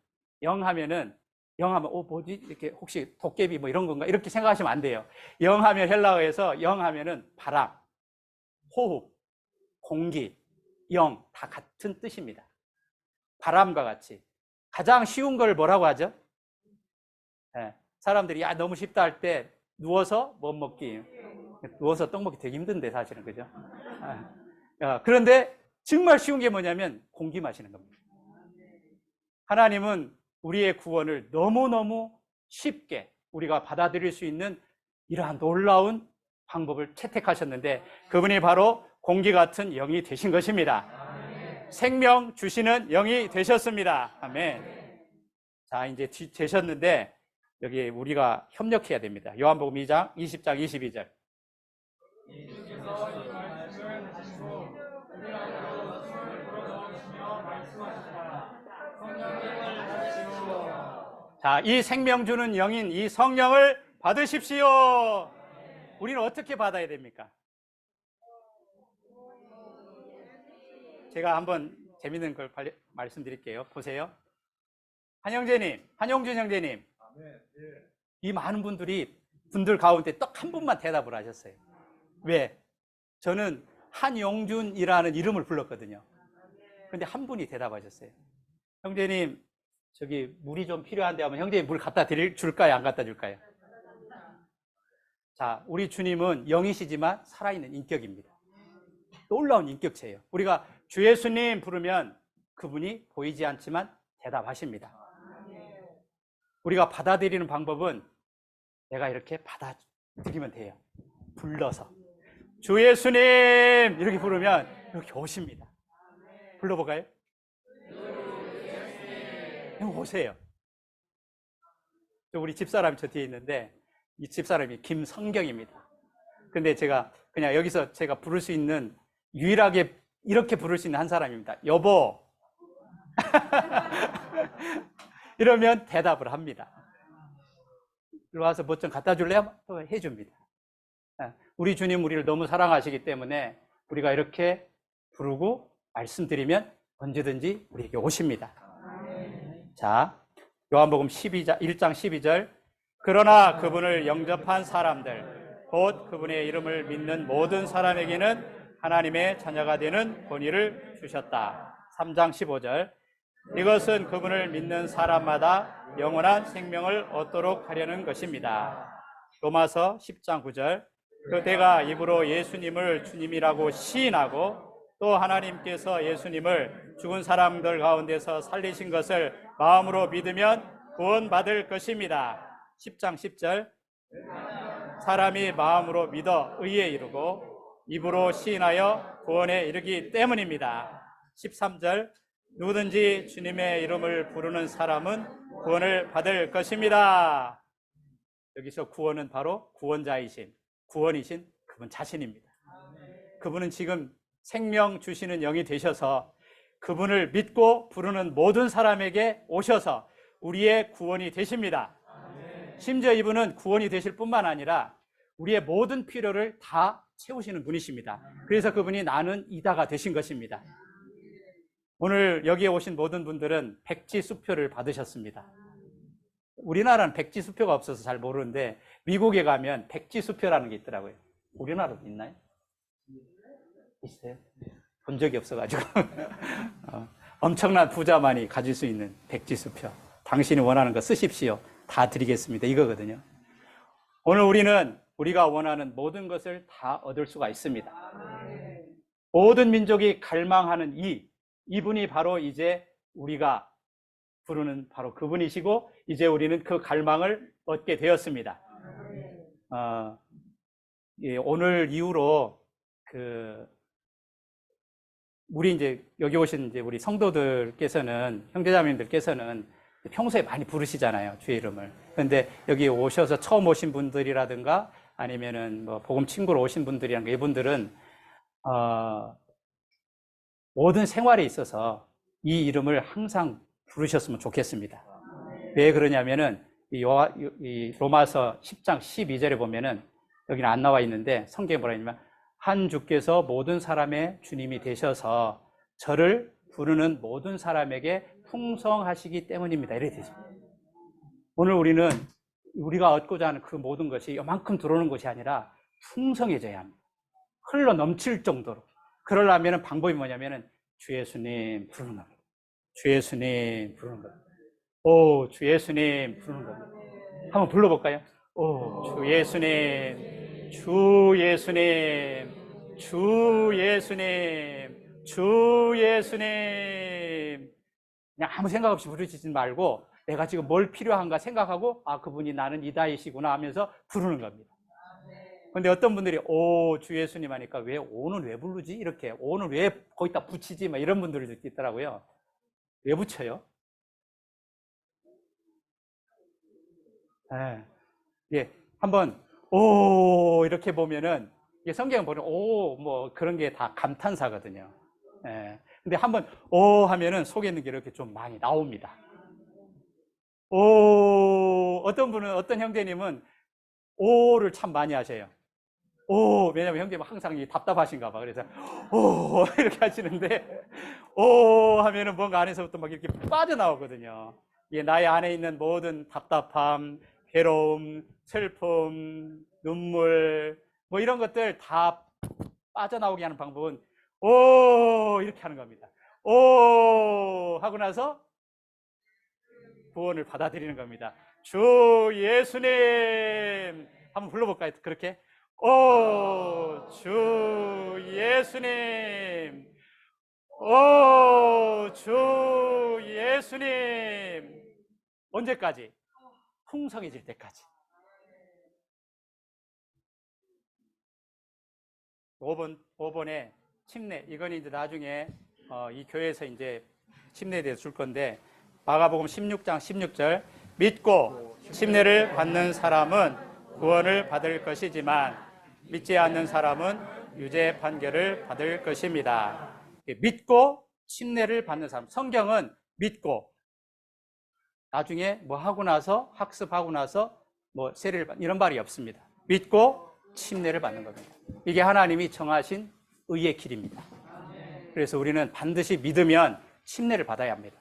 뭐지? 이렇게 혹시 도깨비 뭐 이런 건가? 이렇게 생각하시면 안 돼요. 영 하면 헬라어에서 영 하면은 바람, 호흡, 공기, 영 다 같은 뜻입니다. 바람과 같이. 가장 쉬운 걸 뭐라고 하죠? 네. 사람들이 야 너무 쉽다 할 때 누워서 뭐 먹기. 누워서 떡 먹기 되게 힘든데 사실은 그죠? 그런데 정말 쉬운 게 뭐냐면 공기 마시는 겁니다. 하나님은 우리의 구원을 너무너무 쉽게 우리가 받아들일 수 있는 이러한 놀라운 방법을 채택하셨는데 그분이 바로 공기 같은 영이 되신 것입니다. 아멘. 생명 주시는 영이 되셨습니다. 아멘. 자, 이제 되셨는데 여기 우리가 협력해야 됩니다. 요한복음 2장 20장 22절. 자, 이 생명 주는 영인 이 성령을 받으십시오. 우리는 어떻게 받아야 됩니까? 제가 한번 재밌는 걸 말씀드릴게요. 보세요. 한용준 형제님. 이 많은 분들 가운데 딱 한 분만 대답을 하셨어요. 왜? 저는 한용준이라는 이름을 불렀거든요. 그런데 한 분이 대답하셨어요. 형제님, 저기 물이 좀 필요한데 하면 형제님 물 갖다 줄까요? 안 갖다 줄까요? 자, 우리 주님은 영이시지만 살아있는 인격입니다. 놀라운 인격체예요. 우리가 주 예수님 부르면 그분이 보이지 않지만 대답하십니다. 우리가 받아들이는 방법은 내가 이렇게 받아들이면 돼요. 불러서 주 예수님 이렇게 부르면 이렇게 오십니다. 불러볼까요? 오세요. 우리 집사람이 저 뒤에 있는데 이 집사람이 김성경입니다. 근데 제가 그냥 여기서 제가 부를 수 있는 유일하게 이렇게 부를 수 있는 한 사람입니다. 여보. 이러면 대답을 합니다. 이리 와서 뭐 좀 갖다 줄래요? 해줍니다. 우리 주님 우리를 너무 사랑하시기 때문에 우리가 이렇게 부르고 말씀드리면 언제든지 우리에게 오십니다. 자, 요한복음 1장 12절. 그러나 그분을 영접한 사람들, 곧 그분의 이름을 믿는 모든 사람에게는 하나님의 자녀가 되는 권위를 주셨다. 3장 15절. 이것은 그분을 믿는 사람마다 영원한 생명을 얻도록 하려는 것입니다. 로마서 10장 9절. 그대가 입으로 예수님을 주님이라고 시인하고 또 하나님께서 예수님을 죽은 사람들 가운데서 살리신 것을 마음으로 믿으면 구원받을 것입니다. 10장 10절. 사람이 마음으로 믿어 의에 이르고 입으로 시인하여 구원에 이르기 때문입니다. 13절. 누구든지 주님의 이름을 부르는 사람은 구원을 받을 것입니다. 여기서 구원은 바로 구원이신 그분 자신입니다. 그분은 지금 생명 주시는 영이 되셔서 그분을 믿고 부르는 모든 사람에게 오셔서 우리의 구원이 되십니다. 심지어 이분은 구원이 되실 뿐만 아니라 우리의 모든 필요를 다 채우시는 분이십니다. 그래서 그분이 나는 이다가 되신 것입니다. 오늘 여기에 오신 모든 분들은 백지수표를 받으셨습니다. 우리나라는 백지수표가 없어서 잘 모르는데 미국에 가면 백지수표라는 게 있더라고요. 우리나라도 있나요? 있어요? 본 적이 없어가지고 엄청난 부자만이 가질 수 있는 백지수표. 당신이 원하는 거 쓰십시오. 다 드리겠습니다. 이거거든요. 오늘 우리가 원하는 모든 것을 다 얻을 수가 있습니다. 모든 민족이 갈망하는 이분이 바로 이제 우리가 부르는 바로 그분이시고 이제 우리는 그 갈망을 얻게 되었습니다. 오늘 이후로 우리 이제 여기 오신 이제 우리 성도들께서는 형제자매님들께서는 평소에 많이 부르시잖아요, 주의 이름을. 그런데 여기 오셔서 처음 오신 분들이라든가 아니면은 뭐 복음 친구로 오신 분들이라든가 이분들은 모든 생활에 있어서 이 이름을 항상 부르셨으면 좋겠습니다. 왜 그러냐면은 이 로마서 10장 12절에 보면은 여기는 안 나와 있는데 성경에 뭐라 했냐면 한 주께서 모든 사람의 주님이 되셔서 저를 부르는 모든 사람에게 풍성하시기 때문입니다. 이렇게 되죠. 오늘 우리는 우리가 얻고자 하는 그 모든 것이 이만큼 들어오는 것이 아니라 풍성해져야 합니다. 흘러 넘칠 정도로. 그러려면 방법이 뭐냐면은 주 예수님 부르는 겁니다. 주 예수님 부르는 겁니다. 오, 주 예수님 부르는 겁니다. 한번 불러볼까요? 오, 주 예수님, 주 예수님, 주 예수님, 주 예수님. 그냥 아무 생각 없이 부르시지 말고 내가 지금 뭘 필요한가 생각하고 아, 그분이 나는 이다이시구나 하면서 부르는 겁니다. 근데 어떤 분들이 오, 주 예수님 하니까 왜 오는 왜 부르지? 이렇게 오는 왜 거기다 붙이지? 막 이런 분들도 있더라고요. 왜 붙여요? 예. 예, 한번 오 이렇게 보면은 성경 보면 오 뭐 그런 게 다 감탄사거든요. 예. 근데 한번 오 하면은 속에 있는 게 이렇게 좀 많이 나옵니다. 오 어떤 분은 어떤 형제님은 오를 참 많이 하셔요. 오 왜냐면 형제님 항상 답답하신가 봐. 그래서 오 이렇게 하시는데 오 하면은 뭔가 안에서부터 막 이렇게 빠져나오거든요. 이게 나의 안에 있는 모든 답답함, 괴로움, 슬픔, 눈물 뭐 이런 것들 다 빠져나오게 하는 방법은 오 이렇게 하는 겁니다. 오 하고 나서 구원을 받아들이는 겁니다. 주 예수님 한번 불러볼까요? 그렇게 오 주 예수님 오 주 예수님 언제까지? 풍성해질 때까지. 5번에 침례. 이건 이제 나중에 이 교회에서 이제 침례에 대해서 줄 건데 마가복음 16장 16절 믿고 침례를 받는 사람은 구원을 받을 것이지만 믿지 않는 사람은 유죄 판결을 받을 것입니다. 믿고 침례를 받는 사람. 성경은 믿고 나중에 뭐 하고 나서 학습하고 나서 뭐 세례를 받는 이런 말이 없습니다. 믿고 침례를 받는 겁니다. 이게 하나님이 정하신 의의 길입니다. 그래서 우리는 반드시 믿으면 침례를 받아야 합니다.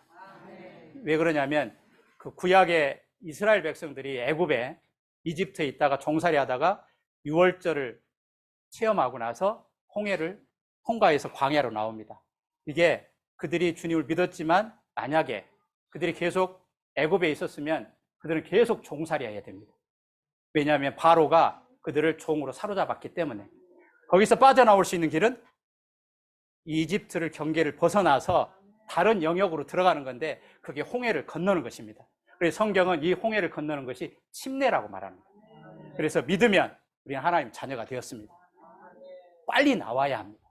왜 그러냐면 그 구약의 이스라엘 백성들이 애굽에 이집트에 있다가 종살이 하다가 유월절을 체험하고 나서 홍해를 통과해서 광야로 나옵니다. 이게 그들이 주님을 믿었지만 만약에 그들이 계속 애굽에 있었으면 그들은 계속 종살이 해야 됩니다. 왜냐하면 바로가 그들을 종으로 사로잡았기 때문에. 거기서 빠져나올 수 있는 길은 이집트를 경계를 벗어나서 다른 영역으로 들어가는 건데 그게 홍해를 건너는 것입니다. 그래서 성경은 이 홍해를 건너는 것이 침례라고 말합니다. 그래서 믿으면 우리는 하나님 자녀가 되었습니다. 빨리 나와야 합니다.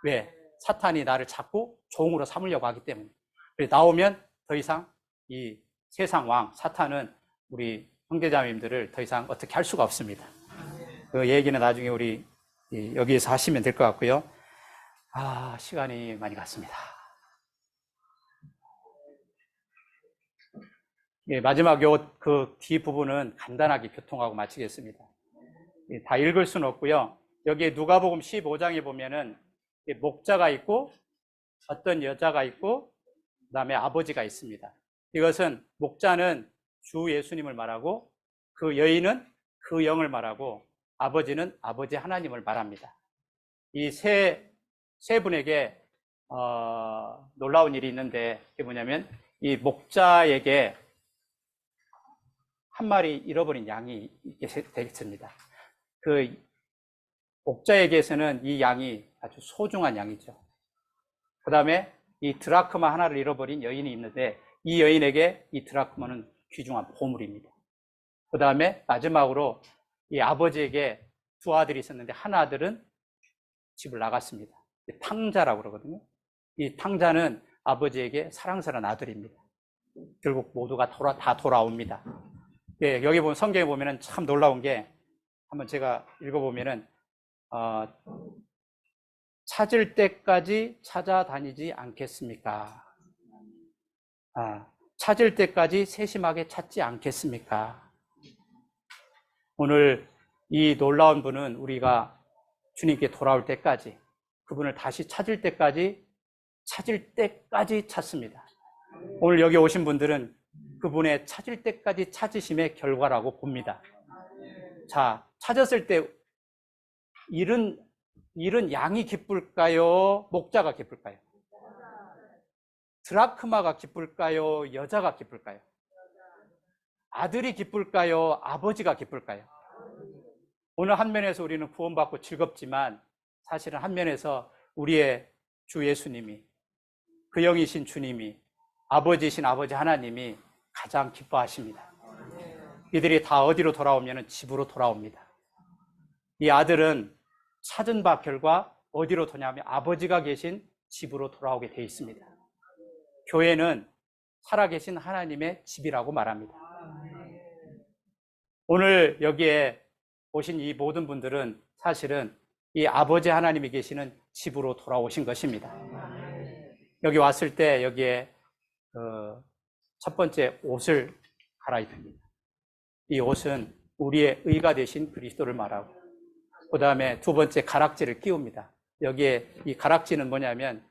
왜? 사탄이 나를 자꾸 종으로 삼으려고 하기 때문에. 그래서 나오면 더 이상 이 세상 왕 사탄은 우리 형제자매님들을 더 이상 어떻게 할 수가 없습니다. 그 얘기는 나중에 우리 여기에서 하시면 될 것 같고요. 시간이 많이 갔습니다. 예, 마지막 그 뒷부분은 간단하게 교통하고 마치겠습니다. 예, 다 읽을 수는 없고요. 여기에 누가복음 15장에 보면은 목자가 있고 어떤 여자가 있고 그다음에 아버지가 있습니다. 이것은 목자는 주 예수님을 말하고 그 여인은 그 영을 말하고 아버지는 아버지 하나님을 말합니다. 이 세 분에게 놀라운 일이 있는데 그게 뭐냐면 이 목자에게 한 마리 잃어버린 양이 있게 되겠습니다. 그 목자에게서는 이 양이 아주 소중한 양이죠. 그 다음에 이 드라크마 하나를 잃어버린 여인이 있는데 이 여인에게 이 드라크마는 귀중한 보물입니다. 그 다음에 마지막으로 이 아버지에게 두 아들이 있었는데 한 아들은 집을 나갔습니다. 탕자라고 그러거든요. 이 탕자는 아버지에게 사랑스러운 아들입니다. 결국 모두가 다 돌아옵니다. 네, 여기 보면 성경에 보면은 참 놀라운 게 한번 제가 읽어보면은 찾을 때까지 찾아다니지 않겠습니까? 찾을 때까지 세심하게 찾지 않겠습니까? 오늘 이 놀라운 분은 우리가 주님께 돌아올 때까지, 그분을 다시 찾을 때까지 찾습니다. 오늘 여기 오신 분들은 그분의 찾을 때까지 찾으심의 결과라고 봅니다. 자, 찾았을 때 잃은 양이 기쁠까요? 목자가 기쁠까요? 드라크마가 기쁠까요? 여자가 기쁠까요? 아들이 기쁠까요? 아버지가 기쁠까요? 오늘 한 면에서 우리는 구원받고 즐겁지만 사실은 한 면에서 우리의 주 예수님이, 그 영이신 주님이, 아버지이신 아버지 하나님이 가장 기뻐하십니다. 이들이 다 어디로 돌아오면 집으로 돌아옵니다. 이 아들은 찾은 바 결과 어디로 도냐면 아버지가 계신 집으로 돌아오게 되어 있습니다. 교회는 살아계신 하나님의 집이라고 말합니다. 오늘 여기에 오신 이 모든 분들은 사실은 이 아버지 하나님이 계시는 집으로 돌아오신 것입니다. 여기 왔을 때 여기에 첫 번째 옷을 갈아입힙니다. 이 옷은 우리의 의가 되신 그리스도를 말하고, 그 다음에 두 번째 가락지를 끼웁니다. 여기에 이 가락지는 뭐냐면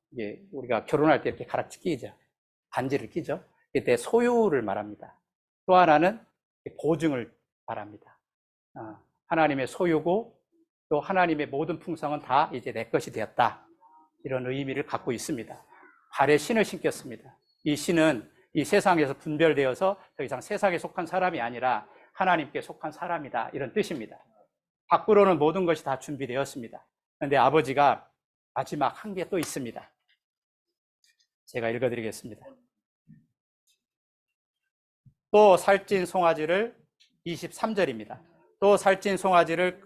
이게 우리가 결혼할 때 이렇게 가락지 끼죠. 반지를 끼죠. 이때 소유를 말합니다. 또 하나는 보증을 말합니다. 하나님의 소유고 또 하나님의 모든 풍성은 다 이제 내 것이 되었다. 이런 의미를 갖고 있습니다. 발에 신을 신겼습니다. 이 신은 이 세상에서 분별되어서 더 이상 세상에 속한 사람이 아니라 하나님께 속한 사람이다. 이런 뜻입니다. 밖으로는 모든 것이 다 준비되었습니다. 그런데 아버지가 마지막 한 개 또 있습니다. 제가 읽어드리겠습니다. 또 살찐 송아지를 23절입니다. 또 살찐 송아지를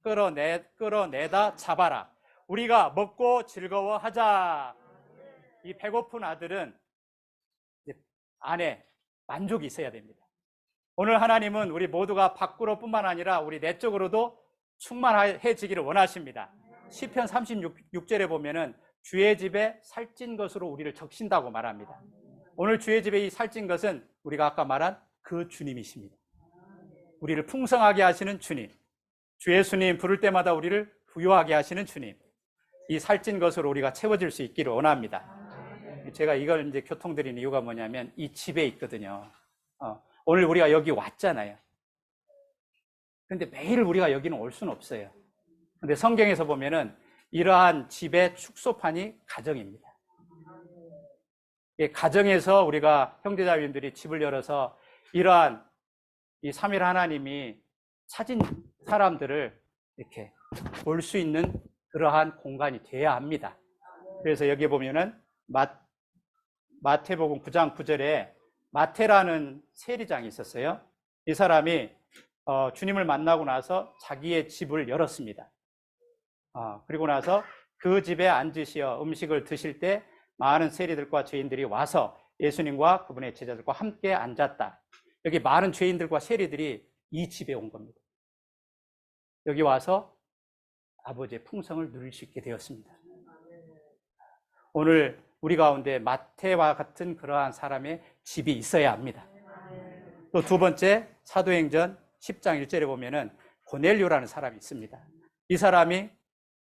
끌어내다 잡아라. 우리가 먹고 즐거워하자. 이 배고픈 아들은 안에 만족이 있어야 됩니다. 오늘 하나님은 우리 모두가 밖으로 뿐만 아니라 우리 내적으로도 충만해지기를 원하십니다. 시편 36절에 보면은 주의 집에 살찐 것으로 우리를 적신다고 말합니다. 오늘 주의 집에 이 살찐 것은 우리가 아까 말한 그 주님이십니다. 우리를 풍성하게 하시는 주님, 주 예수님 부를 때마다 우리를 부유하게 하시는 주님, 이 살찐 것으로 우리가 채워질 수 있기를 원합니다. 제가 이걸 이제 교통드리는 이유가 뭐냐면 이 집에 있거든요. 오늘 우리가 여기 왔잖아요. 근데 매일 우리가 여기는 올 수는 없어요. 근데 성경에서 보면은 이러한 집의 축소판이 가정입니다. 가정에서 우리가 형제자매님들이 집을 열어서 이러한 이 삼일 하나님이 찾은 사람들을 이렇게 볼 수 있는 그러한 공간이 돼야 합니다. 그래서 여기 보면은 마태복음 9장 9절에 마태라는 세리장이 있었어요. 이 사람이 주님을 만나고 나서 자기의 집을 열었습니다. 그리고 나서 그 집에 앉으시어 음식을 드실 때 많은 세리들과 죄인들이 와서 예수님과 그분의 제자들과 함께 앉았다. 여기 많은 죄인들과 세리들이 이 집에 온 겁니다. 여기 와서 아버지의 풍성을 누릴 수 있게 되었습니다. 오늘 우리 가운데 마태와 같은 그러한 사람의 집이 있어야 합니다. 또 두 번째, 사도행전 10장 1절에 보면은 고넬료라는 사람이 있습니다. 이 사람이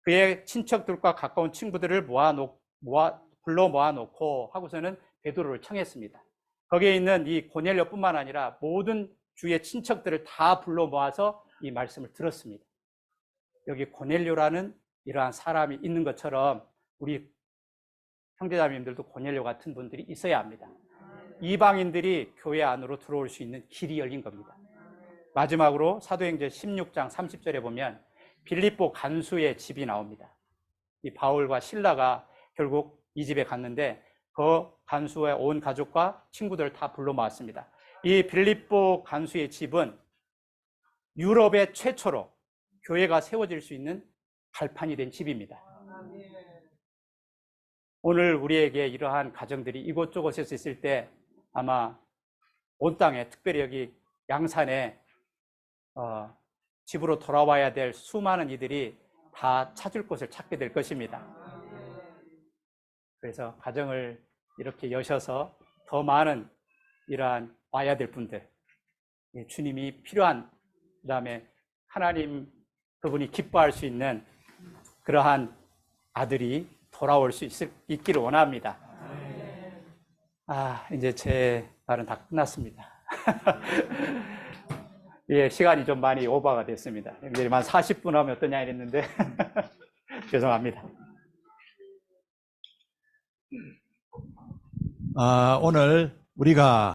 그의 친척들과 가까운 친구들을 불러 모아놓고 하고서는 베드로를 청했습니다. 거기에 있는 이 고넬료뿐만 아니라 모든 주의 친척들을 다 불러 모아서 이 말씀을 들었습니다. 여기 고넬료라는 이러한 사람이 있는 것처럼 우리 형제자매님들도 고넬료 같은 분들이 있어야 합니다. 이방인들이 교회 안으로 들어올 수 있는 길이 열린 겁니다. 마지막으로 사도행전 16장 30절에 보면 빌립보 간수의 집이 나옵니다. 이 바울과 실라가 결국 이 집에 갔는데 그 간수의 온 가족과 친구들을 다 불러 모았습니다. 이 빌립보 간수의 집은 유럽의 최초로 교회가 세워질 수 있는 발판이 된 집입니다. 오늘 우리에게 이러한 가정들이 이곳저곳에서 있을 때 아마 온 땅에, 특별히 여기 양산에 집으로 돌아와야 될 수많은 이들이 다 찾을 곳을 찾게 될 것입니다. 그래서 가정을 이렇게 여셔서 더 많은 이러한 와야 될 분들, 주님이 필요한 그다음에 하나님 그분이 기뻐할 수 있는 그러한 아들이 돌아올 수 있기를 원합니다. 이제 제 말은 다 끝났습니다. 예, 시간이 좀 많이 오버가 됐습니다. 형제님 한 40분 하면 어떠냐 이랬는데 죄송합니다. 오늘 우리가